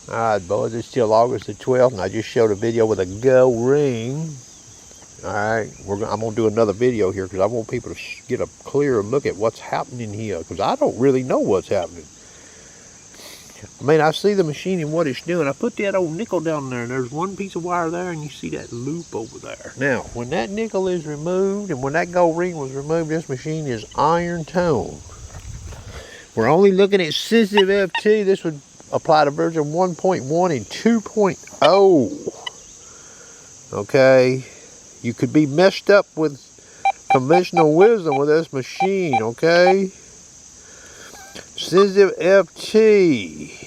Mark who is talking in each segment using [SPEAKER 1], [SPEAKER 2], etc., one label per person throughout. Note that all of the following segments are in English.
[SPEAKER 1] Alright boys, it's still August the 12th and I just showed a video with a go ring. Alright, I'm going to do another video here because I want people to get a clearer look at what's happening here, because I don't really know what's happening. I mean, I see the machine and what it's doing. I put that old nickel down there and there's one piece of wire there and you see that loop over there. Now, when that nickel is removed and when that gold ring was removed, this machine is iron tone. We're only looking at sensitive FT. This would apply to version 1.1 and 2.0. Okay, you could be messed up with conventional wisdom with this machine. Okay, sensitive FT.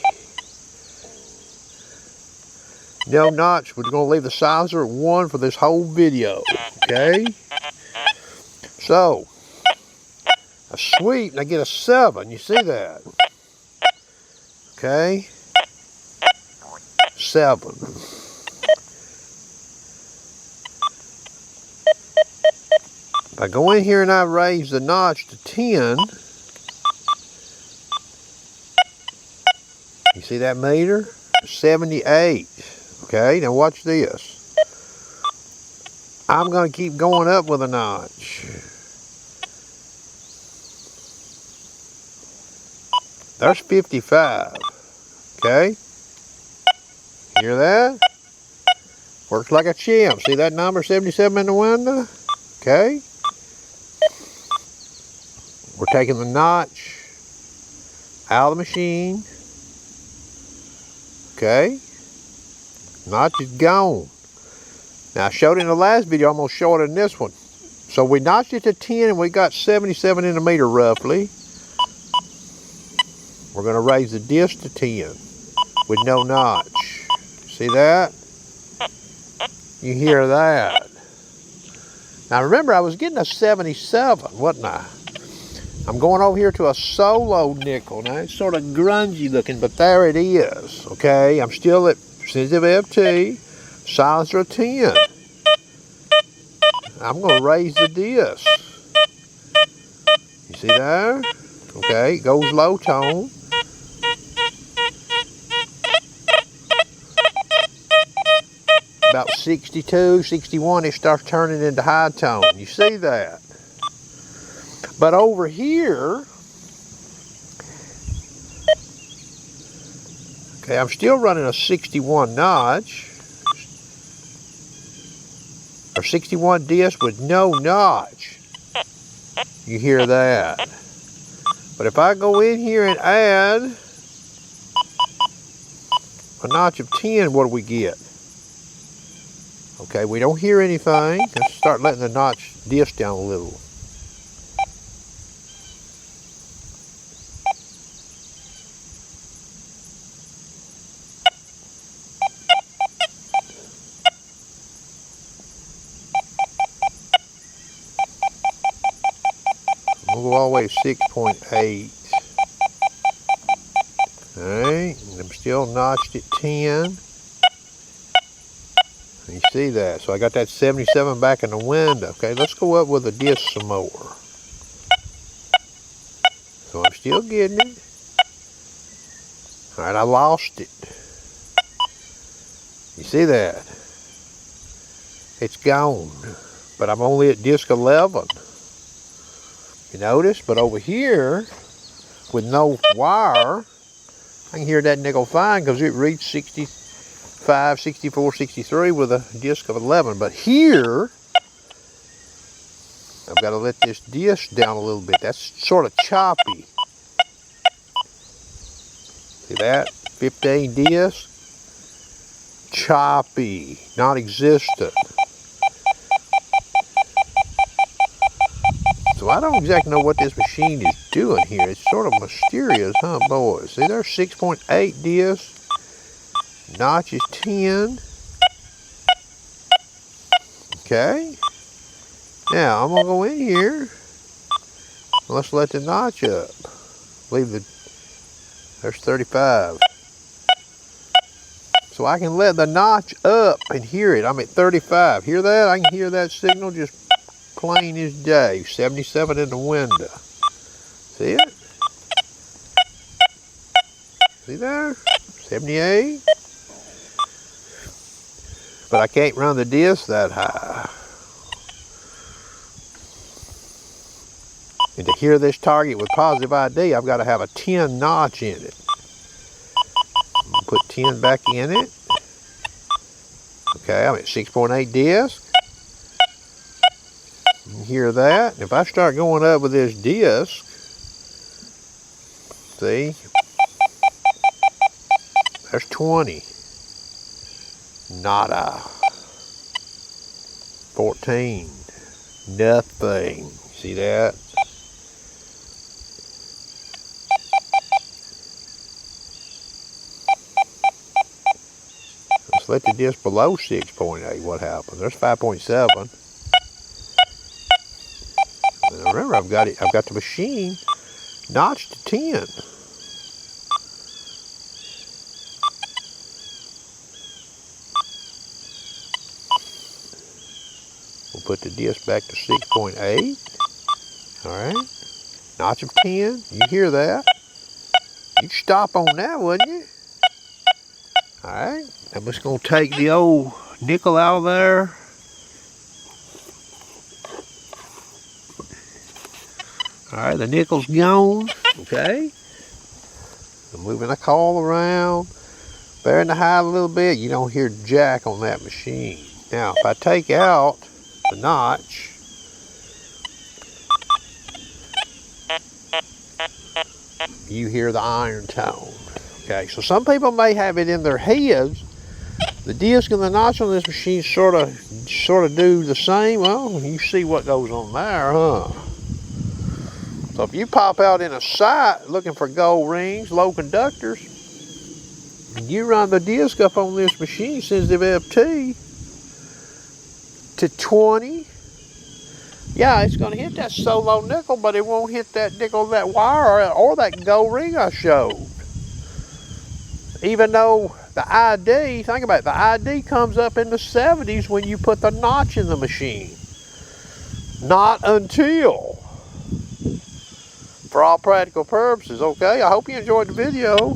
[SPEAKER 1] No notch. We're going to leave the sizer at 1 for this whole video. Okay, so a sweep and I get a 7. You see that? Okay, 7. If I go in here and I raise the notch to 10, you see that meter? 78. Okay, now watch this. I'm going to keep going up with a notch. There's 55. Okay, hear that? Works like a champ. See that number 77 in the window? Okay, we're taking the notch out of the machine. Okay, notch is gone. Now I showed it in the last video, I'm going to show it in this one. So we notched it to 10 and we got 77 in the meter roughly. We're going to raise the disc to 10 with no notch. See that? You hear that? Now remember, I was getting a 77, wasn't I? I'm going over here to a solo nickel. Now it's sort of grungy looking, but there it is. Okay, I'm still at sensitive FT, sizer 10. I'm going to raise the disc. You see there? Okay, it goes low tone. About 62, 61, it starts turning into high tone. You see that? But over here, okay, I'm still running a 61 notch, or 61 disc with no notch. You hear that? But if I go in here and add a notch of 10, what do we get? Okay, we don't hear anything. Let's start letting the notch disc down a little. We'll go all the way to 6.8. Alright, and I'm still notched at 10. You see that? So I got that 77 back in the window. Okay, let's go up with the disc some more. So I'm still getting it. Alright, I lost it. You see that? It's gone. But I'm only at disc 11. You notice? But over here, with no wire, I can hear that nickel fine because it reached 65, 64, 63 with a disc of 11. But here, I've got to let this disc down a little bit. That's sort of choppy. See that? 15 disc. Choppy. Non-existent. So I don't exactly know what this machine is doing here. It's sort of mysterious, huh, boys? See, there's 6.8 disc. Notch is 10. Okay. Now I'm gonna go in here. Let's let the notch up. Leave the. There's 35. So I can let the notch up and hear it. I'm at 35. Hear that? I can hear that signal just plain as day. 77 in the window. See it? See there? 78. But I can't run the disc that high. And to hear this target with positive ID, I've got to have a 10 notch in it. Put 10 back in it. Okay, I'm at 6.8 disc. You hear that? And if I start going up with this disc, see, there's 20. Nada. 14. Nothing. See that? Let's let the disc below 6.8. What happens? There's 5.7. And remember, I've got the machine notched to 10. We'll put the disc back to 6.8. All right. Notch of 10. You hear that? You'd stop on that, wouldn't you? All right. I'm just going to take the old nickel out of there. All right, the nickel's gone. Okay. I'm moving the coil around. Bearing the height a little bit. You don't hear jack on that machine. Now, if I take out the notch, you hear the iron tone. Okay, so some people may have it in their heads. The disc and the notch on this machine sort of do the same. Well, you see what goes on there, huh? So if you pop out in a sight looking for gold rings, low conductors, and you run the disc up on this machine, sensitive FT, to 20, yeah, it's going to hit that solo nickel, but it won't hit that nickel, that wire, or that gold ring I showed. Even though the ID, think about it, the ID comes up in the 70s when you put the notch in the machine. Not until. For all practical purposes, okay? I hope you enjoyed the video.